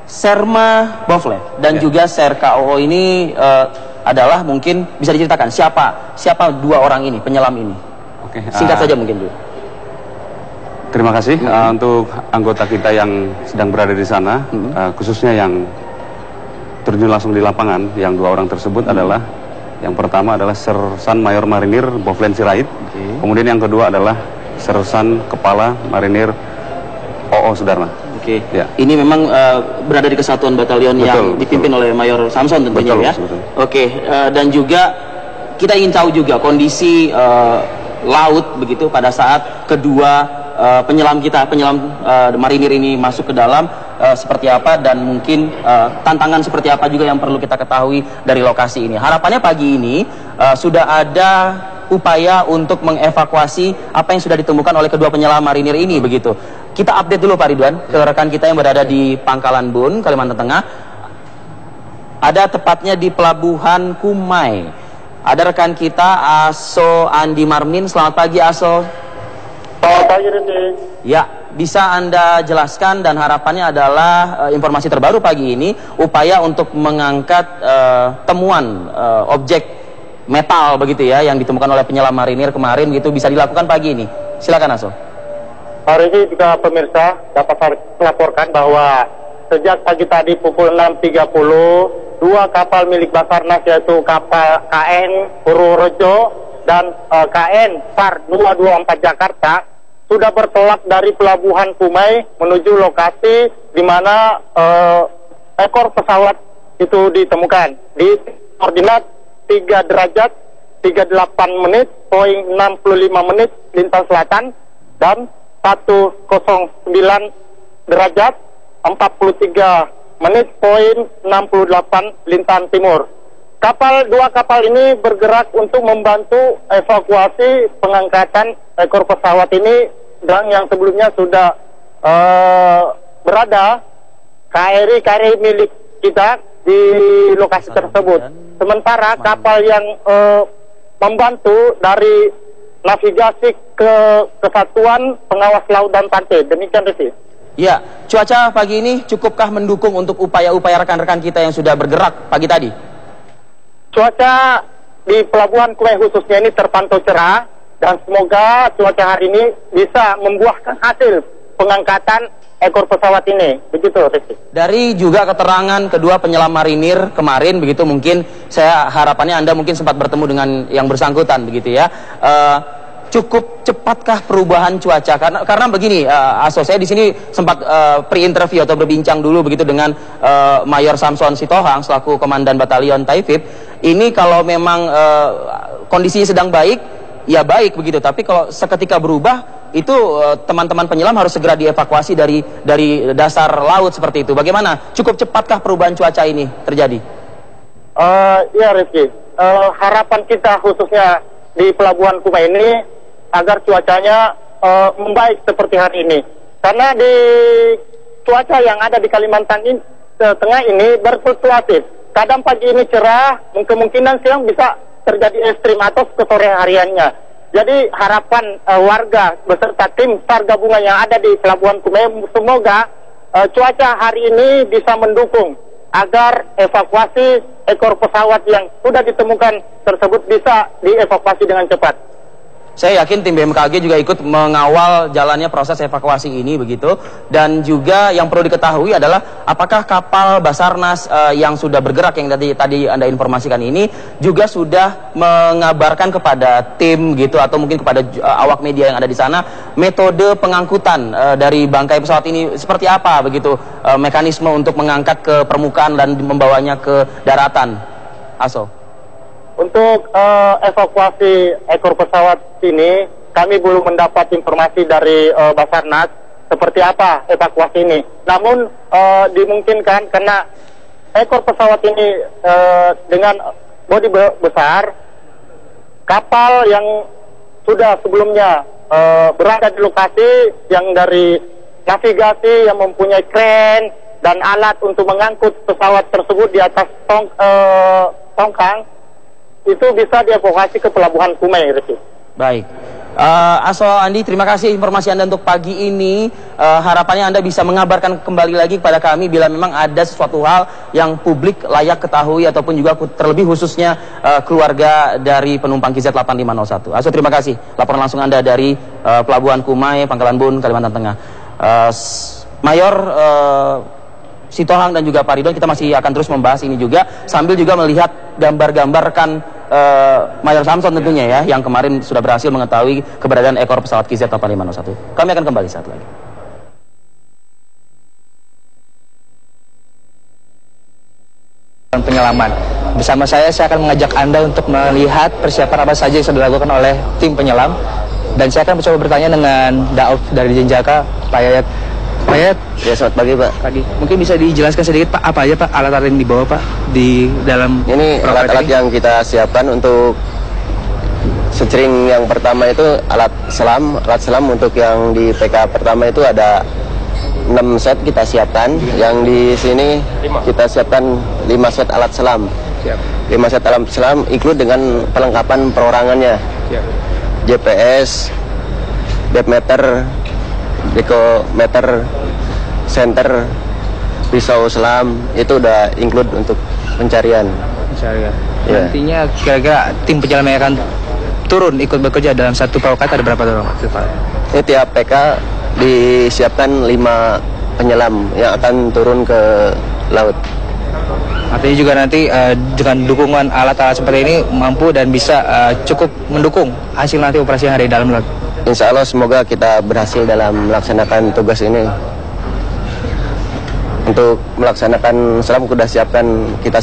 Serma Bovle dan juga Ser KOO ini adalah mungkin bisa diceritakan siapa dua orang ini, penyelam ini. Oke, singkat saja mungkin dulu. Terima kasih untuk anggota kita yang sedang berada di sana, khususnya yang terjun langsung di lapangan. Yang dua orang tersebut adalah, yang pertama adalah Sersan Mayor Marinir Bovlen Sirait, kemudian yang kedua adalah Sersan Kepala Marinir OO Sudarna. Oke, ya. Ini memang berada di kesatuan batalion yang dipimpin oleh Mayor Samson tentunya ya. Oke, dan juga kita ingin tahu juga kondisi laut begitu pada saat kedua penyelam marinir ini masuk ke dalam seperti apa, dan mungkin tantangan seperti apa juga yang perlu kita ketahui dari lokasi ini. Harapannya pagi ini sudah ada upaya untuk mengevakuasi apa yang sudah ditemukan oleh kedua penyelam marinir ini begitu. Kita update dulu Pak Ridwan ke rekan kita yang berada di Pangkalan Bun, Kalimantan Tengah. Ada tepatnya di Pelabuhan Kumai. Ada rekan kita Aso Andi Marmin. Selamat pagi Aso. Selamat pagi Rizky. Ya, bisa Anda jelaskan, dan harapannya adalah informasi terbaru pagi ini, upaya untuk mengangkat temuan objek metal begitu ya yang ditemukan oleh penyelam marinir kemarin gitu, bisa dilakukan pagi ini. Silakan Aso. Hari ini juga pemirsa dapat melaporkan bahwa sejak pagi tadi pukul 6.30 dua kapal milik Basarnas, yaitu kapal KN Purworejo dan KN PAR 224 Jakarta sudah bertolak dari Pelabuhan Kumai menuju lokasi di mana ekor pesawat itu ditemukan di koordinat 3 derajat 38 menit, poin 65 menit lintang selatan, dan 109 derajat 43 menit, poin 68 lintang timur. Dua kapal ini bergerak untuk membantu evakuasi pengangkatan ekor pesawat ini, dan yang sebelumnya sudah berada KRI milik kita di lokasi tersebut. Sementara kapal yang membantu dari navigasi ke Kesatuan Pengawas Laut dan Pantai. Demikian Rizky. Ya, cuaca pagi ini cukupkah mendukung untuk upaya-upaya rekan-rekan kita yang sudah bergerak pagi tadi? Cuaca di Pelabuhan Kumai khususnya ini terpantau cerah, dan semoga cuaca hari ini bisa membuahkan hasil pengangkatan ekor pesawat ini. Begitu Rizky. Dari juga keterangan kedua penyelam marinir kemarin begitu, mungkin saya harapannya Anda mungkin sempat bertemu dengan yang bersangkutan begitu ya. Cukup cepatkah perubahan cuaca? Karena begini, Aso, saya di sini sempat pre-interview atau berbincang dulu begitu dengan Mayor Samson Sitohang selaku Komandan Batalion Taifib. Ini kalau memang kondisinya sedang baik, ya baik begitu. Tapi kalau seketika berubah, itu teman-teman penyelam harus segera dievakuasi dari dasar laut seperti itu. Bagaimana? Cukup cepatkah perubahan cuaca ini terjadi? Ya Rizky, harapan kita khususnya di Pelabuhan Kumai ini agar cuacanya membaik seperti hari ini. Karena di cuaca yang ada di Kalimantan Tengah ini berfluktuatif. Kadang pagi ini cerah, kemungkinan siang bisa terjadi ekstrim atau ke sore hariannya. Jadi harapan warga beserta tim SAR gabungan yang ada di Pelabuhan Kumai, semoga cuaca hari ini bisa mendukung agar evakuasi ekor pesawat yang sudah ditemukan tersebut bisa dievakuasi dengan cepat. Saya yakin tim BMKG juga ikut mengawal jalannya proses evakuasi ini begitu. Dan juga yang perlu diketahui adalah apakah kapal Basarnas yang sudah bergerak yang tadi Anda informasikan ini juga sudah mengabarkan kepada tim gitu, atau mungkin kepada awak media yang ada di sana, metode pengangkutan dari bangkai pesawat ini seperti apa begitu, mekanisme untuk mengangkat ke permukaan dan membawanya ke daratan, Aso? Untuk evakuasi ekor pesawat ini, kami belum mendapat informasi dari Basarnas seperti apa evakuasi ini. Namun dimungkinkan karena ekor pesawat ini dengan bodi besar, kapal yang sudah sebelumnya berada di lokasi yang dari navigasi yang mempunyai kren dan alat untuk mengangkut pesawat tersebut di atas tongkang, itu bisa dievakuasi ke Pelabuhan Kumai, Rizky. Baik. Aso Andi, terima kasih informasi Anda untuk pagi ini. Harapannya Anda bisa mengabarkan kembali lagi kepada kami bila memang ada sesuatu hal yang publik layak ketahui ataupun juga terlebih khususnya keluarga dari penumpang KZ8501. Aso, terima kasih. Laporan langsung Anda dari Pelabuhan Kumai, Pangkalan Bun, Kalimantan Tengah. Mayor Sitohang dan juga Pak Ridwan, kita masih akan terus membahas ini juga sambil juga melihat gambar-gambar rekan Mayor Samson tentunya ya, yang kemarin sudah berhasil mengetahui keberadaan ekor pesawat KZ8501. Kami akan kembali saat lagi. Penyelaman. Bersama saya akan mengajak Anda untuk melihat persiapan apa saja yang sudah dilakukan oleh tim penyelam. Dan saya akan mencoba bertanya dengan Daof dari Denjaka, Pak Yayat. Pak Yayat. Ya, selamat pagi Pak. Pagi. Mungkin bisa dijelaskan sedikit Pak, apa aja Pak alat-alat yang dibawa Pak di dalam ini alat-alat yang kita siapkan untuk secering yang pertama itu alat selam. Alat selam untuk yang di PK pertama itu ada 6 set kita siapkan. Yang di sini kita siapkan 5 set alat selam. 5 set alat selam include dengan perlengkapan perorangannya. GPS, depth meter, dekometer, center, pisau selam, itu udah include untuk pencarian. Ya. Nantinya kira-kira tim penyelam yang akan turun ikut bekerja dalam satu perahu karet ada berapa orang? Ini tiap PK disiapkan 5 penyelam yang akan turun ke laut. Artinya juga nanti dengan dukungan alat-alat seperti ini mampu dan bisa cukup mendukung hasil nanti operasi yang ada di dalam laut. Insya Allah semoga kita berhasil dalam melaksanakan tugas ini. Untuk melaksanakan selam kita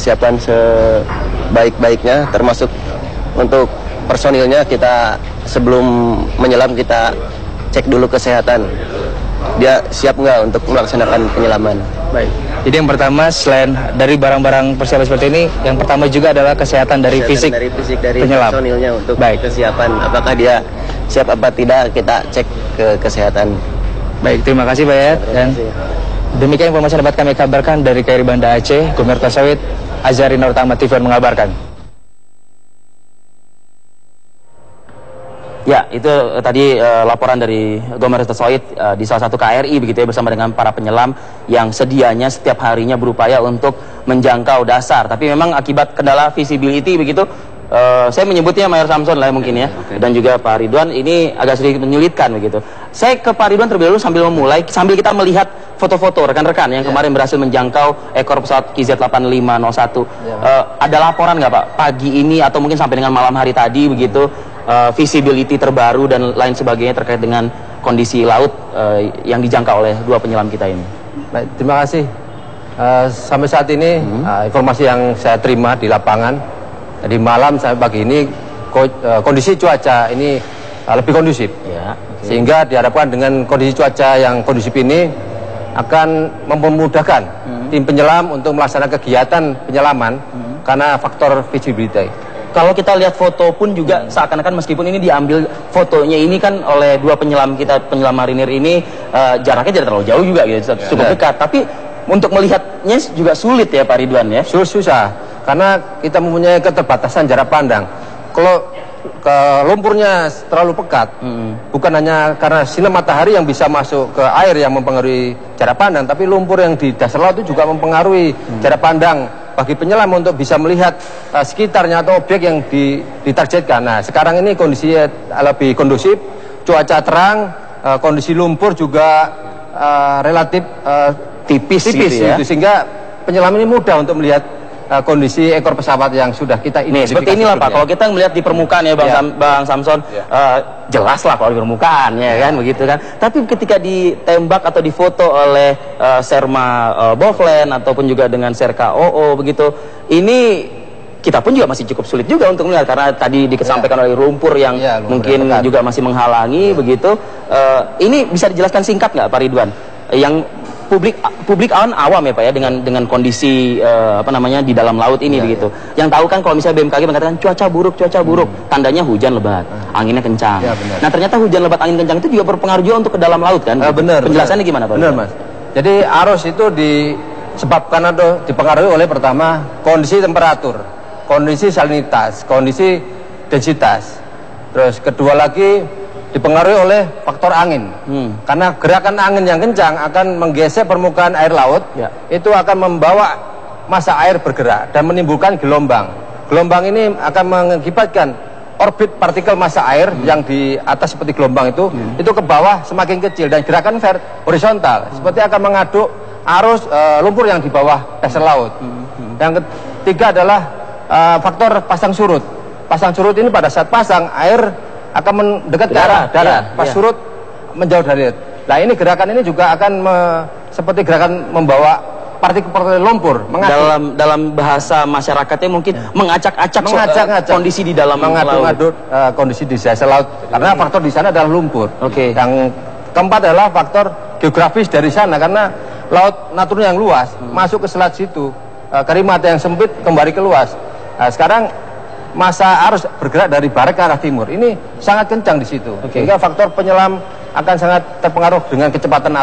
siapkan sebaik-baiknya, termasuk untuk personilnya kita sebelum menyelam kita cek dulu kesehatan. Dia siap nggak untuk melaksanakan penyelaman. Baik. Jadi yang pertama selain dari barang-barang persiapan seperti ini, yang pertama juga adalah kesehatan dari fisik dari penyelam. personilnya untuk baik. Kesiapan. Apakah dia siap apa tidak, kita cek ke kesehatan. Baik, terima kasih Pak Yayat. Dan demikian informasi yang dapat kami kabarkan dari KRI Banda Aceh. Gumerta Sawit, Azhari Nurtama TV mengabarkan. Ya, itu tadi laporan dari Gomer Tesoid di salah satu KRI begitu ya, bersama dengan para penyelam yang sedianya setiap harinya berupaya untuk menjangkau dasar. Tapi memang akibat kendala visibility begitu, saya menyebutnya Mayor Samson lah mungkin ya, dan juga Pak Ridwan, ini agak sedikit menyulitkan begitu. Saya ke Pak Ridwan terlebih dahulu sambil kita melihat foto-foto rekan-rekan yang kemarin berhasil menjangkau ekor pesawat KZ8501. Ada laporan nggak Pak pagi ini atau mungkin sampai dengan malam hari tadi begitu? Visibility terbaru dan lain sebagainya terkait dengan kondisi laut yang dijangkau oleh dua penyelam kita ini. Baik, terima kasih. Sampai saat ini informasi yang saya terima di lapangan, dari malam sampai pagi ini kondisi cuaca ini lebih kondusif, sehingga diharapkan dengan kondisi cuaca yang kondusif ini akan memudahkan tim penyelam untuk melaksanakan kegiatan penyelaman karena faktor visibility. Kalau kita lihat foto pun juga seakan-akan meskipun ini diambil fotonya ini kan oleh dua penyelam kita, penyelam marinir ini jaraknya tidak terlalu jauh juga gitu, cukup dekat. Tapi untuk melihatnya juga sulit ya Pak Ridwan ya? Susah, karena kita mempunyai keterbatasan jarak pandang. Kalau ke lumpurnya terlalu pekat, bukan hanya karena sinar matahari yang bisa masuk ke air yang mempengaruhi jarak pandang, tapi lumpur yang di dasar laut itu juga mempengaruhi jarak pandang bagi penyelam untuk bisa melihat sekitarnya atau objek yang ditargetkan. Nah, sekarang ini kondisinya lebih kondusif, cuaca terang, kondisi lumpur juga relatif tipis gitu ya. Sehingga penyelam ini mudah untuk melihat kondisi ekor pesawat yang sudah kita ini. Seperti inilah Pak, kalau kita melihat di permukaan ya Bang Samson, jelas lah kalau di permukaan ya kan begitu kan. Tapi ketika ditembak atau difoto oleh Serma Bovlen ataupun juga dengan Serka OO begitu, ini kita pun juga masih cukup sulit juga untuk melihat karena tadi disampaikan oleh lumpur yang mungkin juga masih menghalangi begitu. Ini bisa dijelaskan singkat nggak Pak Ridwan? Yang publik awam ya Pak ya dengan kondisi di dalam laut ini begitu. Yang tahu kan kalau misalnya BMKG mengatakan cuaca buruk, tandanya hujan lebat, anginnya kencang. Nah, ternyata hujan lebat angin kencang itu juga berpengaruh juga untuk ke dalam laut kan? Benar. Penjelasannya gimana Pak? Benar Mas. Jadi arus itu disebabkan atau dipengaruhi oleh pertama kondisi temperatur, kondisi salinitas, kondisi densitas. Terus kedua lagi dipengaruhi oleh faktor angin. Karena gerakan angin yang kencang akan menggeser permukaan air laut, itu akan membawa massa air bergerak dan menimbulkan gelombang. Gelombang ini akan mengakibatkan orbit partikel massa air yang di atas seperti gelombang itu ke bawah semakin kecil dan gerakan horizontal seperti akan mengaduk arus lumpur yang di bawah dasar laut. Yang ketiga adalah faktor pasang surut. Pasang surut ini pada saat pasang air akan mendekat ke arah darat, pas surut menjauh dari. Nah ini gerakan ini juga akan seperti gerakan membawa partikel-partikel lumpur. Dalam bahasa masyarakatnya mungkin mengacak-acak kondisi di dalam laut. Kondisi di dasar laut karena faktor di sana adalah lumpur. Yang keempat adalah faktor geografis dari sana karena laut Natuna yang luas masuk ke selat situ, Karimata yang sempit kembali ke luas. Nah, sekarang masa arus bergerak dari barat ke arah timur ini sangat kencang di situ, sehingga faktor penyelam akan sangat terpengaruh dengan kecepatan arus.